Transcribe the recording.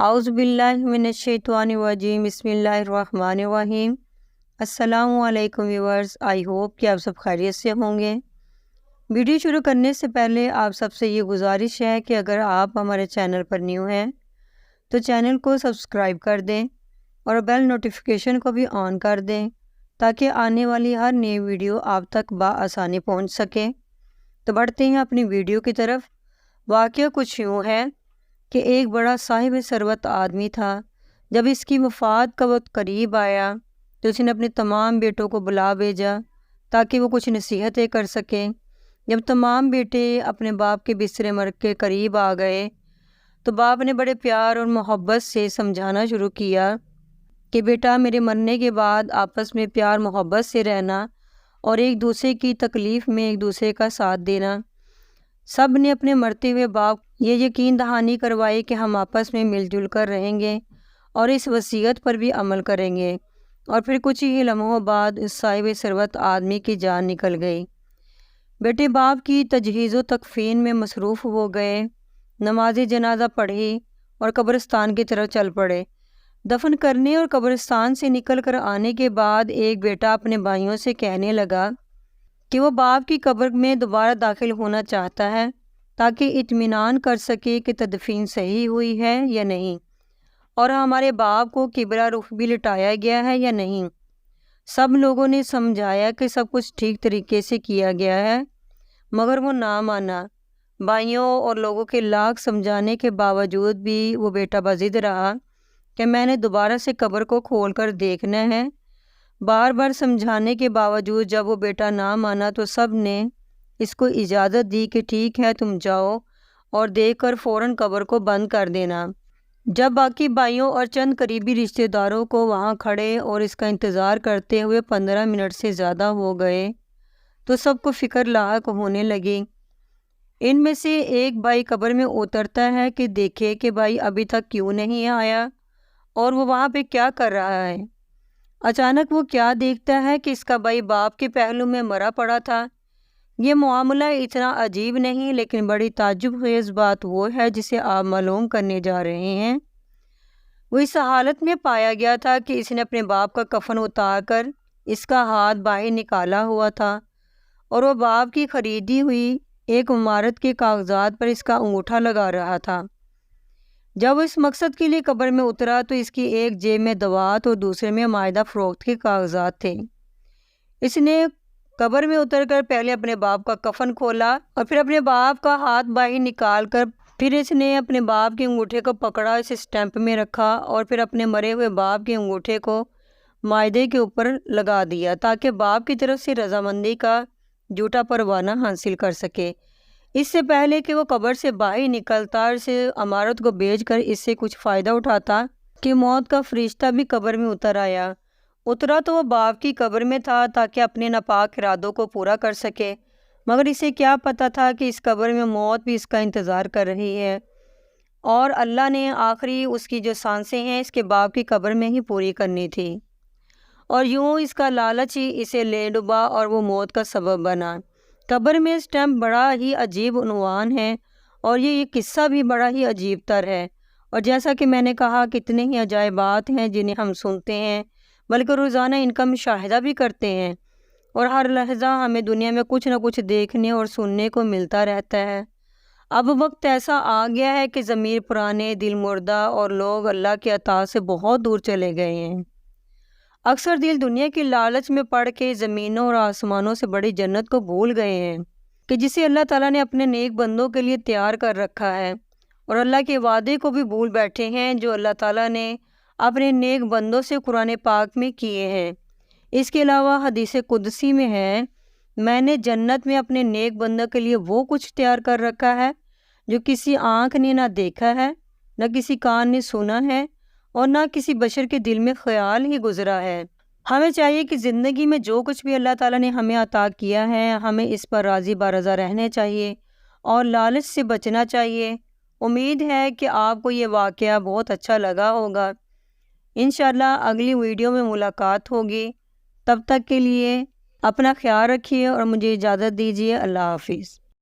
اعوذ باللہ من الشیطان الرجیم، بسم اللہ الرحمن الرحیم۔ السلام علیکم ویورز، آئی ہوپ کہ آپ سب خیریت سے ہوں گے۔ ویڈیو شروع کرنے سے پہلے آپ سب سے یہ گزارش ہے کہ اگر آپ ہمارے چینل پر نیو ہیں تو چینل کو سبسکرائب کر دیں اور بیل نوٹیفیکیشن کو بھی آن کر دیں تاکہ آنے والی ہر نئی ویڈیو آپ تک بآسانی پہنچ سکے۔ تو بڑھتے ہیں اپنی ویڈیو کی طرف۔ واقعہ کچھ یوں ہے کہ ایک بڑا صاحب ثروت آدمی تھا۔ جب اس کی وفات کا وقت قریب آیا تو اس نے اپنے تمام بیٹوں کو بلا بھیجا تاکہ وہ کچھ نصیحتیں کر سکیں۔ جب تمام بیٹے اپنے باپ کے بستر مرگ کے قریب آ گئے تو باپ نے بڑے پیار اور محبت سے سمجھانا شروع کیا کہ بیٹا، میرے مرنے کے بعد آپس میں پیار محبت سے رہنا اور ایک دوسرے کی تکلیف میں ایک دوسرے کا ساتھ دینا۔ سب نے اپنے مرتے ہوئے باپ یہ یقین دہانی کروائی کہ ہم آپس میں مل جل کر رہیں گے اور اس وصیت پر بھی عمل کریں گے۔ اور پھر کچھ ہی لمحوں بعد اس صاحب ثروت آدمی کی جان نکل گئی۔ بیٹے باپ کی تجہیز و تکفین میں مصروف ہو گئے، نماز جنازہ پڑھی اور قبرستان کی طرف چل پڑے۔ دفن کرنے اور قبرستان سے نکل کر آنے کے بعد ایک بیٹا اپنے بھائیوں سے کہنے لگا کہ وہ باپ کی قبر میں دوبارہ داخل ہونا چاہتا ہے تاکہ اطمینان کر سکے کہ تدفین صحیح ہوئی ہے یا نہیں، اور ہمارے باپ کو قبلہ رخ بھی لٹایا گیا ہے یا نہیں۔ سب لوگوں نے سمجھایا کہ سب کچھ ٹھیک طریقے سے کیا گیا ہے، مگر وہ نہ مانا۔ بھائیوں اور لوگوں کے لاکھ سمجھانے کے باوجود بھی وہ بیٹا بضد رہا کہ میں نے دوبارہ سے قبر کو کھول کر دیکھنا ہے۔ بار بار سمجھانے کے باوجود جب وہ بیٹا نہ مانا تو سب نے اس کو اجازت دی کہ ٹھیک ہے، تم جاؤ اور دیکھ کر فوراً قبر کو بند کر دینا۔ جب باقی بھائیوں اور چند قریبی رشتہ داروں کو وہاں کھڑے اور اس کا انتظار کرتے ہوئے 15 منٹ سے زیادہ ہو گئے تو سب کو فکر لاحق ہونے لگی۔ ان میں سے ایک بھائی قبر میں اترتا ہے کہ دیکھے کہ بھائی ابھی تک کیوں نہیں آیا اور وہ وہاں پہ کیا کر رہا ہے۔ اچانک وہ کیا دیکھتا ہے کہ اس کا بھائی باپ کے پہلو میں مرا پڑا تھا۔ یہ معاملہ اتنا عجیب نہیں، لیکن بڑی تعجب خیز بات وہ ہے جسے آپ معلوم کرنے جا رہے ہیں۔ وہ اس حالت میں پایا گیا تھا کہ اس نے اپنے باپ کا کفن اتار کر اس کا ہاتھ باہر نکالا ہوا تھا اور وہ باپ کی خریدی ہوئی ایک عمارت کے کاغذات پر اس کا انگوٹھا لگا رہا تھا۔ جب وہ اس مقصد کے لیے قبر میں اترا تو اس کی ایک جیب میں دوات اور دوسرے میں معاہدہ فروخت کے کاغذات تھے۔ اس نے قبر میں اتر کر پہلے اپنے باپ کا کفن کھولا اور پھر اپنے باپ کا ہاتھ باہر نکال کر پھر اس نے اپنے باپ کے انگوٹھے کو پکڑا، اسے اسٹیمپ میں رکھا اور پھر اپنے مرے ہوئے باپ کے انگوٹھے کو معاہدے کے اوپر لگا دیا تاکہ باپ کی طرف سے رضامندی کا جھوٹا پروانہ حاصل کر سکے۔ اس سے پہلے کہ وہ قبر سے باہر نکلتا اور اسے عمارت کو بیچ کر اس سے کچھ فائدہ اٹھاتا کہ موت کا فرشتہ بھی قبر میں اترا تو وہ باپ کی قبر میں تھا تاکہ اپنے ناپاک ارادوں کو پورا کر سکے، مگر اسے کیا پتہ تھا کہ اس قبر میں موت بھی اس کا انتظار کر رہی ہے اور اللہ نے آخری اس کی جو سانسیں ہیں اس کے باپ کی قبر میں ہی پوری کرنی تھی، اور یوں اس کا لالچ ہی اسے لے ڈوبا اور وہ موت کا سبب بنا۔ قبر میں اسٹیمپ بڑا ہی عجیب عنوان ہے اور یہ قصہ بھی بڑا ہی عجیب تر ہے، اور جیسا کہ میں نے کہا کتنے ہی عجائبات ہیں جنہیں ہم سنتے ہیں بلکہ روزانہ ان کا مشاہدہ بھی کرتے ہیں، اور ہر لحظہ ہمیں دنیا میں کچھ نہ کچھ دیکھنے اور سننے کو ملتا رہتا ہے۔ اب وقت ایسا آ گیا ہے کہ ضمیر پرانے، دل مردہ اور لوگ اللہ کے عطا سے بہت دور چلے گئے ہیں۔ اکثر دل دنیا کی لالچ میں پڑ کے زمینوں اور آسمانوں سے بڑی جنت کو بھول گئے ہیں کہ جسے اللہ تعالیٰ نے اپنے نیک بندوں کے لیے تیار کر رکھا ہے، اور اللہ کے وعدے کو بھی بھول بیٹھے ہیں جو اللہ تعالیٰ نے اپنے نیک بندوں سے قرآن پاک میں کیے ہیں۔ اس کے علاوہ حدیث قدسی میں ہے، میں نے جنت میں اپنے نیک بندوں کے لیے وہ کچھ تیار کر رکھا ہے جو کسی آنکھ نے نہ دیکھا ہے، نہ کسی کان نے سنا ہے اور نہ کسی بشر کے دل میں خیال ہی گزرا ہے۔ ہمیں چاہیے کہ زندگی میں جو کچھ بھی اللہ تعالیٰ نے ہمیں عطا کیا ہے ہمیں اس پر راضی برضا رہنے چاہیے اور لالچ سے بچنا چاہیے۔ امید ہے کہ آپ کو یہ واقعہ بہت اچھا لگا ہوگا۔ انشاءاللہ اگلی ویڈیو میں ملاقات ہوگی، تب تک کے لیے اپنا خیال رکھیے اور مجھے اجازت دیجیے۔ اللہ حافظ۔